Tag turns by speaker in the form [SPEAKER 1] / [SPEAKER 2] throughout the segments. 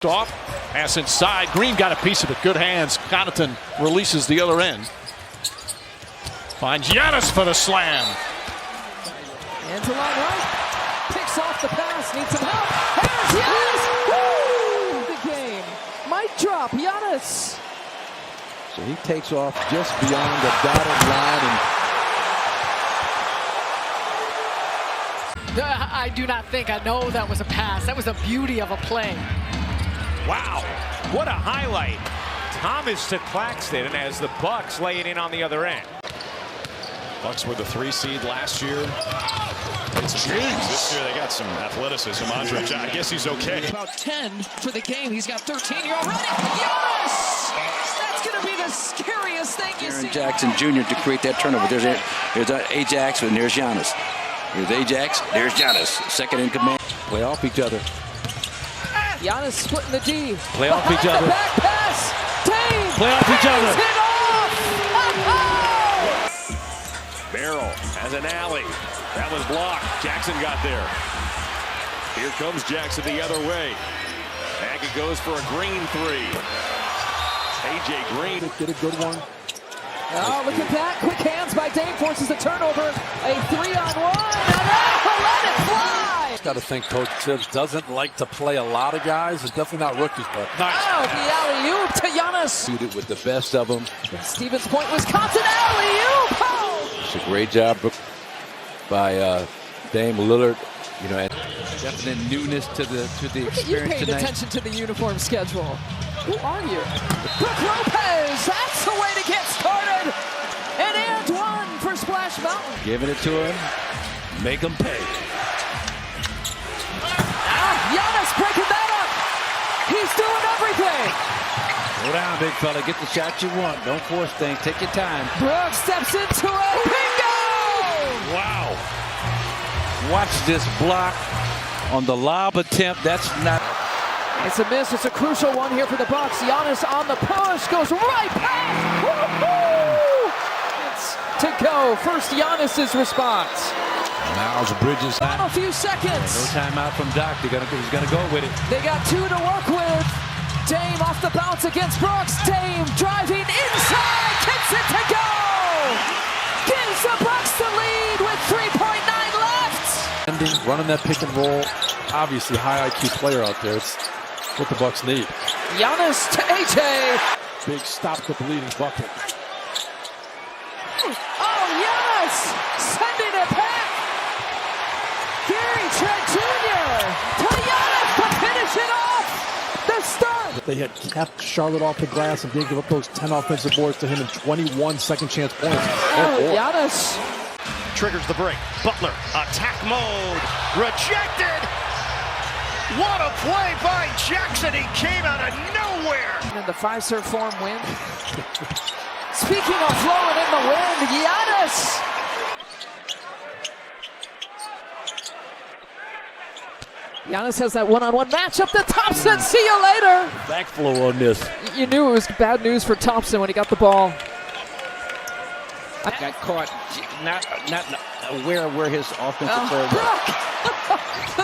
[SPEAKER 1] Off, pass inside. Green got a piece of it. Good hands. Connaughton releases the other end. Finds Giannis for the slam.
[SPEAKER 2] Hands along right. Picks off the pass. Needs some help. Here's Giannis. Woo! The game. Mic drop. Giannis.
[SPEAKER 3] So he takes off just beyond the dotted line.
[SPEAKER 4] I do not think. I know that was a pass. That was a beauty of a play.
[SPEAKER 5] Wow, what a highlight. Thomas to Claxton as the Bucks lay it in on the other end.
[SPEAKER 6] Bucks were the 3 seed last year. It's this year they got some athleticism. Andrej, I guess he's okay.
[SPEAKER 2] About 10 for the game. He's got 13. You're already. Giannis! That's going to be the scariest thing you see.
[SPEAKER 3] Jackson Jr. to create that turnover. There's Ajax, and there's Giannis. There's Ajax, there's Giannis. Second in command. Play off each other.
[SPEAKER 2] Giannis splitting the D.
[SPEAKER 3] Play off each other.
[SPEAKER 2] Back pass. Dame.
[SPEAKER 3] Play off each other.
[SPEAKER 2] It off.
[SPEAKER 5] Barrel has an alley. That was blocked. Jackson got there. Here comes Jackson the other way. Aggie goes for a Green 3. AJ Green.
[SPEAKER 3] Get a good one.
[SPEAKER 2] Oh, look at that. Quick hands by Dame. Forces the turnover. A 3-on-1. And let it fly.
[SPEAKER 7] Got to think Coach Sims doesn't like to play a lot of guys. It's definitely not rookies, but
[SPEAKER 2] nice. Oh, the alley-oop to Giannis.
[SPEAKER 3] Suited with the best of them.
[SPEAKER 2] Stevens Point, Wisconsin alley-oop. Oh.
[SPEAKER 3] It's a great job by Dame Lillard. You know, and definite newness to the experience
[SPEAKER 2] you paid
[SPEAKER 3] tonight.
[SPEAKER 2] Attention to the uniform schedule. Who are you? Brook Lopez. That's the way to get started. And one for Splash Mountain.
[SPEAKER 3] Giving it to him. Make him pay.
[SPEAKER 2] Giannis breaking that up. He's doing everything.
[SPEAKER 3] Go down, big fella. Get the shot you want. Don't force things. Take your time.
[SPEAKER 2] Brooks steps into it. Bingo!
[SPEAKER 3] Wow. Watch this block on the lob attempt. That's not.
[SPEAKER 2] It's a miss. It's a crucial one here for the Bucks. Giannis on the push. Goes right past. Woo-hoo! It's to go. First Giannis's response.
[SPEAKER 3] Miles Bridges.
[SPEAKER 2] Final few seconds.
[SPEAKER 3] No timeout from Doc. He's gonna go with it.
[SPEAKER 2] They got 2 to work with. Dame off the bounce against Brooks. Dame driving inside. Kicks it to go. Gives the Bucks the lead with 3.9 left.
[SPEAKER 7] running that pick and roll. Obviously, high IQ player out there. It's what the Bucks need.
[SPEAKER 2] Giannis to AJ.
[SPEAKER 7] Big stop the bleeding bucket.
[SPEAKER 2] Oh, Giannis sending it back. Gary Trent Jr. to Giannis to finish it off. The start.
[SPEAKER 7] They had kept Charlotte off the glass and didn't give up those 10 offensive boards to him in 21 second chance points.
[SPEAKER 2] Oh, Giannis.
[SPEAKER 1] Triggers the break. Butler, attack mode. Rejected. What a play by Jackson. He came out of nowhere.
[SPEAKER 2] And the Fiserv form win. Speaking of flowing in the wind, Giannis. Giannis has that one-on-one matchup to Thompson. See you later.
[SPEAKER 3] Backflow on this.
[SPEAKER 2] You knew it was bad news for Thompson when he got the ball.
[SPEAKER 3] Got caught, not aware of where his offensive player was.
[SPEAKER 2] Oh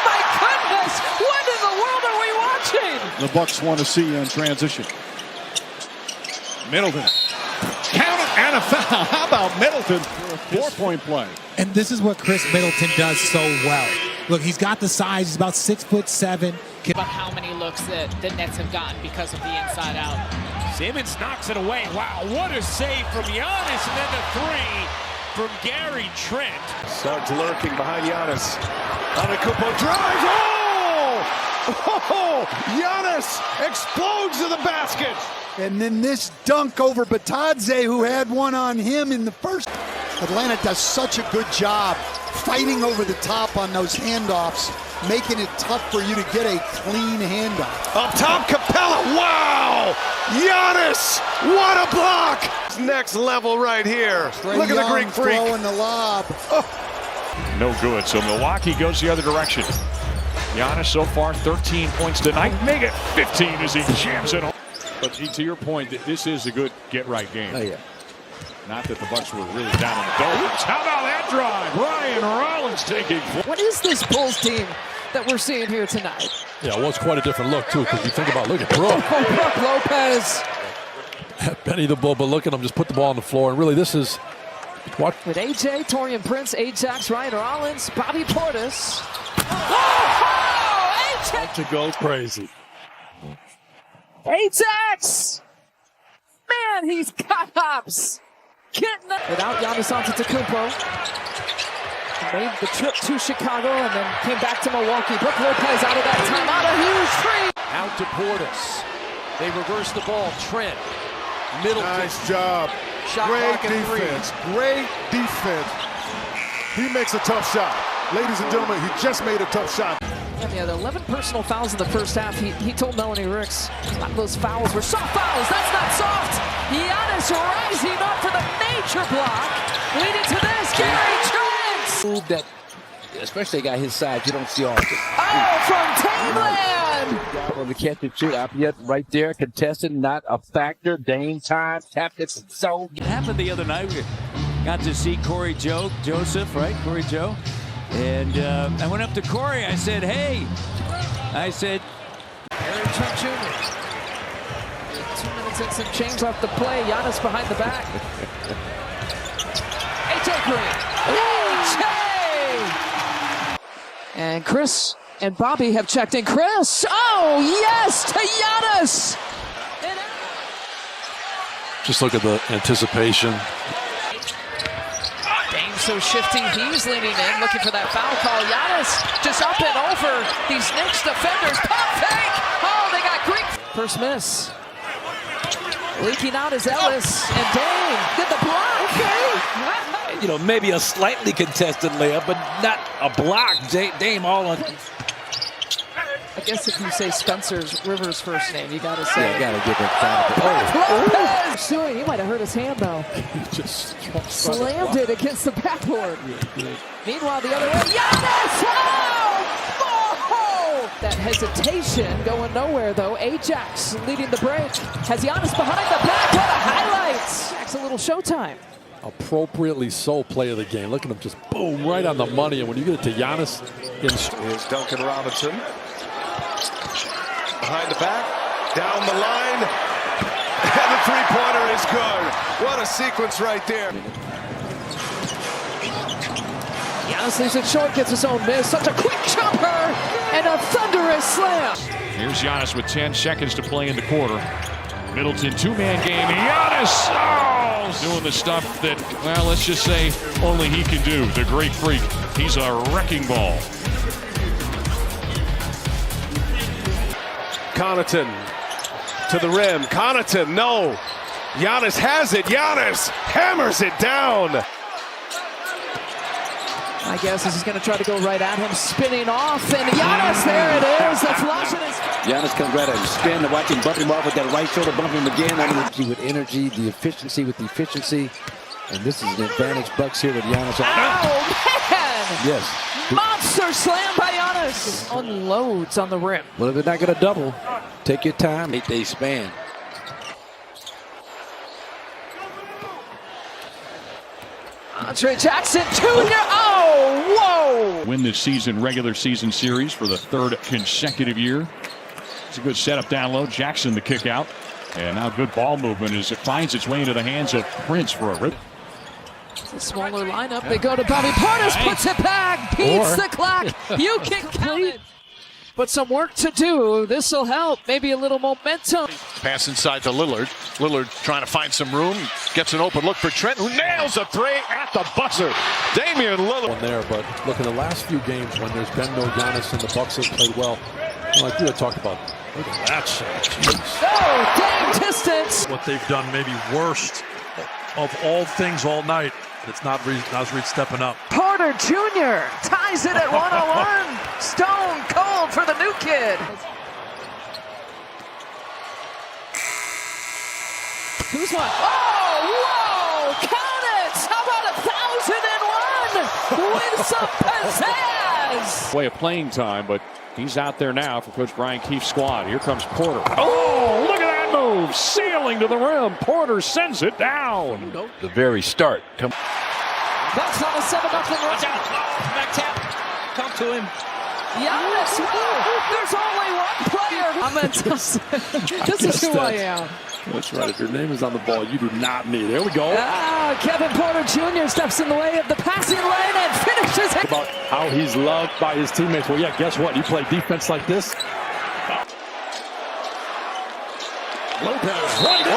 [SPEAKER 2] my goodness! What in the world are we watching?
[SPEAKER 8] The Bucks want to see in transition. Middleton. Count it and a foul. How about Middleton for a 4-point play?
[SPEAKER 9] And this is what Chris Middleton does so well. Look, he's got the size. He's about 6'7".
[SPEAKER 4] About how many looks that the Nets have gotten because of the inside out.
[SPEAKER 5] Simmons knocks it away. Wow, what a save from Giannis, and then the 3 from Gary Trent.
[SPEAKER 6] Suggs lurking behind Giannis. Antetokounmpo drives. Oh! Giannis explodes to the basket.
[SPEAKER 10] And then this dunk over Batadze, who had one on him in the first. Atlanta does such a good job fighting over the top on those handoffs, making it tough for you to get a clean handoff.
[SPEAKER 6] Up top, Capella. Wow! Giannis! What a block! Next level right here. Look at the Greek freak.
[SPEAKER 10] Throwing the lob.
[SPEAKER 6] Oh.
[SPEAKER 1] No good. So Milwaukee goes the other direction. Giannis so far 13 points tonight. Make it 15 as he jams it home. But to your point, this is a good get-right game.
[SPEAKER 3] Oh, yeah.
[SPEAKER 8] Not that the Bucks were really down in the doldrums. How about that drive? Ryan Rollins taking.
[SPEAKER 2] What is this Bulls team that we're seeing here tonight?
[SPEAKER 7] Yeah, well, it's quite a different look, too, because you think about, look at Brook.
[SPEAKER 2] Oh, Brook Lopez.
[SPEAKER 7] Benny the Bull, but look at him just put the ball on the floor. And really, this is what?
[SPEAKER 2] With AJ, Torian Prince, Ajax, Ryan Rollins, Bobby Portis. Oh, Ajax!
[SPEAKER 7] To go crazy.
[SPEAKER 2] Ajax! Man, he's got hops. Without Giannis Antetokounmpo. Made the trip to Chicago and then came back to Milwaukee. Brook Lopez out of that timeout. A huge three.
[SPEAKER 11] Out to Portis. They reverse the ball. Trent. Middleton.
[SPEAKER 12] Nice job.
[SPEAKER 11] Shot
[SPEAKER 12] Great
[SPEAKER 11] clock at 3.
[SPEAKER 12] defense. Great defense. He makes a tough shot. Ladies and gentlemen, he just made a tough shot.
[SPEAKER 2] And he had 11 personal fouls in the first half. He told Melanie Ricks, a lot of those fouls were soft fouls. That's not soft. Giannis rising up for the major block. Leading to this, Gary Trent.
[SPEAKER 3] Move that, especially a guy his size, you don't see often.
[SPEAKER 2] Oh, from Tameland.
[SPEAKER 3] On the catch and shoot, up yet right there, contested, not a factor. Dame time, tapped it, so.
[SPEAKER 11] It happened the other night. We got to see Corey Joseph, right? Corey Joe. And I went up to Corey. I said, hey. I said,
[SPEAKER 2] Gary Trent Jr. 2 minutes and some change off the play. Giannis behind the back. AJ Green. AJ! And Chris and Bobby have checked in. Chris. Oh, yes, to Giannis.
[SPEAKER 7] Just look at the anticipation.
[SPEAKER 2] Dame so shifty, he's leaning in, looking for that foul call. Giannis just up and over these Knicks defenders. Pump fake! Oh, they got Greek. First miss. Leaking out is Ellis, and Dame did the block. Okay.
[SPEAKER 3] You know, maybe a slightly contested layup, but not a block. Dame all on.
[SPEAKER 2] I guess if you say Spencer's Rivers' first name, you gotta say.
[SPEAKER 3] Yeah, gotta give it time.
[SPEAKER 2] Lopez! He might have hurt his hand though.
[SPEAKER 7] Just
[SPEAKER 2] slammed it against the backboard. Meanwhile, the other way, Giannis! Oh! That hesitation going nowhere though. Ajax leading the break. Has Giannis behind the back. What a highlight! Ajax a little showtime.
[SPEAKER 7] Appropriately so play of the game. Look at him just boom right on the money. And when you get it to Giannis,
[SPEAKER 13] here's Duncan Robinson. Behind the back, down the line, and the three-pointer is good. What a sequence right there.
[SPEAKER 2] Giannis leaves it short, gets his own miss. Such a quick jumper and a thunderous slam.
[SPEAKER 6] Here's Giannis with 10 seconds to play in the quarter. Middleton two-man game. Giannis doing the stuff that, well, let's just say only he can do. The great freak. He's a wrecking ball.
[SPEAKER 13] Connaughton to the rim. Connaughton, no. Giannis has it. Giannis hammers it down.
[SPEAKER 2] I guess this is going to try to go right at him, spinning off, and Giannis, there it is. The flush in his...
[SPEAKER 3] Giannis comes right at him, spin, watch him bump him off with that right shoulder, bump him again. Energy with energy, the efficiency with the efficiency. And this is an advantage Bucks here with Giannis.
[SPEAKER 2] Oh, man!
[SPEAKER 3] Yes.
[SPEAKER 2] Monster slam by Giannis. Unloads on the rim.
[SPEAKER 3] Well, if they're not going to double, take your time. They span.
[SPEAKER 2] Andre Jackson Jr. Oh, whoa!
[SPEAKER 6] Win this season, regular season series for the third consecutive year. It's a good setup down low. Jackson the kick out. And now good ball movement as it finds its way into the hands of Prince for a rip.
[SPEAKER 2] It's a smaller lineup. They go to Bobby Portis, puts it back, beats the clock. You can complete. But some work to do. This will help. Maybe a little momentum.
[SPEAKER 8] Pass inside to Lillard. Lillard trying to find some room. Gets an open look for Trent, who nails a three at the buzzer. Damian Lillard.
[SPEAKER 7] There, but look at the last few games when there's been no Giannis and the Bucks have played well. Like you had talked about. Look at that shot. Jeez.
[SPEAKER 2] Oh, dang distance.
[SPEAKER 14] What they've done maybe worst of all things all night. It's not Reed stepping up.
[SPEAKER 2] Porter Jr. ties it at 101. Stone cold for the new kid. Kuzma. Oh, whoa! Count it! How about 1,001 with some pizzazz?
[SPEAKER 5] Way of playing time, but he's out there now for Coach Brian Keefe's squad. Here comes Porter.
[SPEAKER 8] Oh, look at that
[SPEAKER 6] move, sailing to the rim. Porter sends it down.
[SPEAKER 3] The very start.
[SPEAKER 2] Bucks on a 7-0 run.
[SPEAKER 11] Back tap. Talk to him.
[SPEAKER 2] Giannis, there's only one player. This is who I am.
[SPEAKER 7] That's right. If your name is on the ball, you do not need. There we go.
[SPEAKER 2] Kevin Porter Jr. steps in the way of the passing lane and finishes it.
[SPEAKER 7] About how he's loved by his teammates. Well, yeah, guess what? You play defense like this.
[SPEAKER 13] Lopez right in.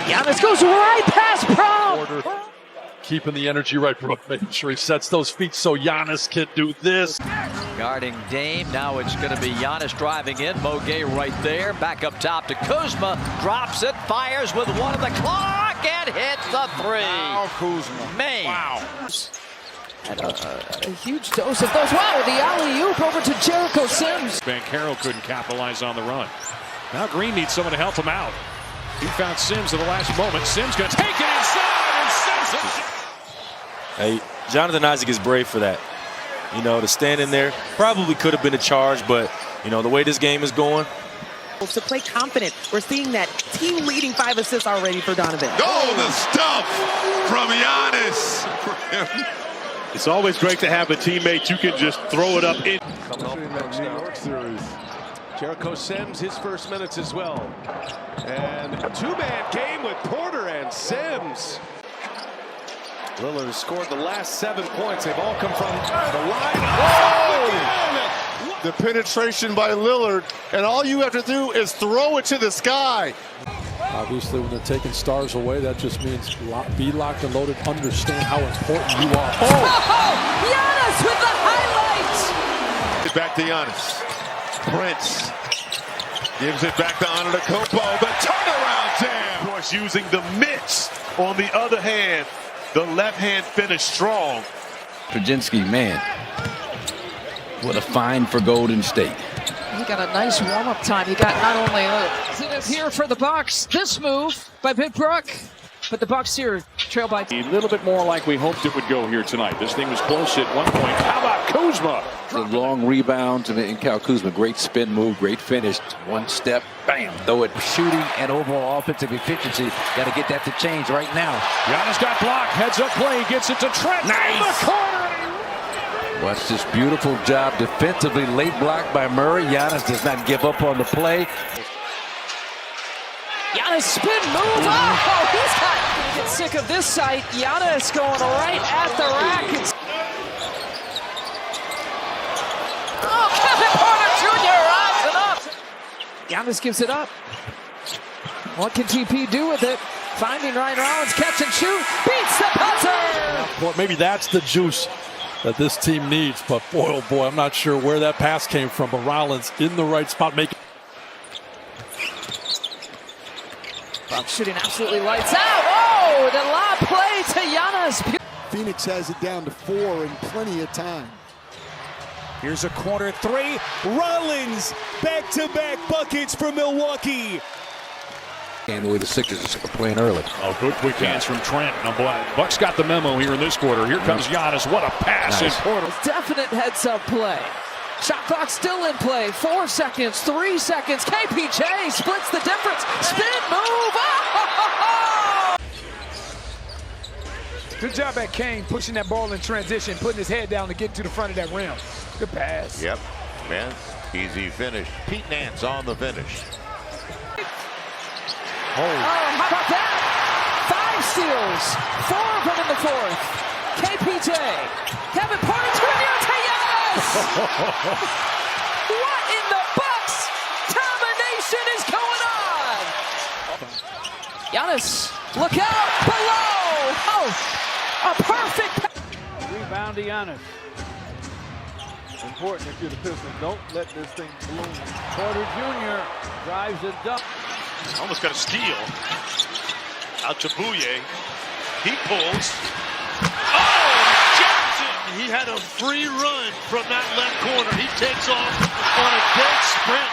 [SPEAKER 2] Giannis goes right past Brown.
[SPEAKER 14] Porter keeping the energy right, making sure he sets those feet so Giannis can do this.
[SPEAKER 11] Guarding Dame. Now it's going to be Giannis driving in. Mogay right there. Back up top to Kuzma. Drops it. Fires with 1 on the clock and hits the 3.
[SPEAKER 12] Wow, Kuzma.
[SPEAKER 11] Man.
[SPEAKER 12] Wow.
[SPEAKER 2] And a huge dose of those. Wow, the alley-oop over to Jericho Sims.
[SPEAKER 6] Banchero couldn't capitalize on the run. Now Green needs someone to help him out. He found Sims at the last moment. Sims going to take it inside and sends it.
[SPEAKER 15] Hey, Jonathan Isaac is brave for that. You know, to stand in there probably could have been a charge, but, you know, the way this game is going.
[SPEAKER 16] To play confident. We're seeing that team-leading 5 assists already for Donovan.
[SPEAKER 17] Oh, the stuff from Giannis.
[SPEAKER 13] It's always great to have a teammate you can just throw it up in.
[SPEAKER 12] Coming off that New York series.
[SPEAKER 5] Jericho Sims, his first minutes as well. And a 2-man game with Porter and Sims. Lillard scored the last 7 points. They've all come from the line.
[SPEAKER 12] Oh! The penetration by Lillard, and all you have to do is throw it to the sky.
[SPEAKER 7] Obviously, when they're taking stars away, that just means be locked and loaded. Understand how important you are.
[SPEAKER 2] Oh! Giannis with the highlights.
[SPEAKER 17] Back to Giannis. Prince gives it back to Antetokounmpo. The turnaround jam.
[SPEAKER 13] Of course, using the mitts on the other hand. The left hand finish strong.
[SPEAKER 3] Pajinski, man, what a find for Golden State.
[SPEAKER 2] He got a nice warm-up time. He got not only here for the Bucks, this move by Big Brook, but the Bucks here trail by
[SPEAKER 6] A little bit more like we hoped it would go here tonight. This thing was close at one point. How about Kuzma?
[SPEAKER 3] The long rebounds and Kyle Kuzma, great spin move, great finish. One step, bam, throw it. Shooting and overall offensive efficiency. Got to get that to change right now.
[SPEAKER 6] Giannis got blocked. Heads up play. Gets it to Trent.
[SPEAKER 3] Nice.
[SPEAKER 6] In the corner.
[SPEAKER 3] Watch this beautiful job defensively. Late block by Murray. Giannis does not give up on the play.
[SPEAKER 2] Giannis spin move. Oh, he's got to get sick of this sight. Giannis going right at the rack. Oh, Kevin Porter Jr. rising up. Giannis gives it up. What can TP do with it? Finding Ryan Rollins, catch and shoot. Beats the buzzer.
[SPEAKER 14] Well, maybe that's the juice that this team needs. But boy, oh boy, I'm not sure where that pass came from. But Rollins in the right spot, making.
[SPEAKER 2] Bucks shooting absolutely lights out. Oh, the lob play to Giannis.
[SPEAKER 10] Phoenix has it down to 4 and plenty of time.
[SPEAKER 18] Here's a corner 3. Rollins, back-to-back buckets for Milwaukee.
[SPEAKER 3] And the way the Sixers are playing early.
[SPEAKER 6] Oh, good quick hands from Trent. Bucks got the memo here in this quarter. Here comes Giannis. What a pass in Porter.
[SPEAKER 2] Definite heads-up play. Shot clock still in play. 4 seconds, 3 seconds. KPJ splits the difference. Spin move. Oh!
[SPEAKER 18] Good job at Kane pushing that ball in transition, putting his head down to get to the front of that rim. Good pass.
[SPEAKER 17] Yep, man, easy finish. Pete Nance on the finish.
[SPEAKER 2] Oh, how about that? 5 steals. 4 of them in the 4th. KPJ. Kevin Porter Jr. to Giannis. What in the Bucks combination is going on? Giannis, look out below. Oh, a perfect.
[SPEAKER 19] Rebound to Giannis. Important if you're the Pistons. Don't let this thing bloom. Porter Jr. drives it up.
[SPEAKER 13] Almost got a steal. Out to Bouye. He pulls. Oh, Jackson! He had a free run from that left corner. He takes off on a dead sprint.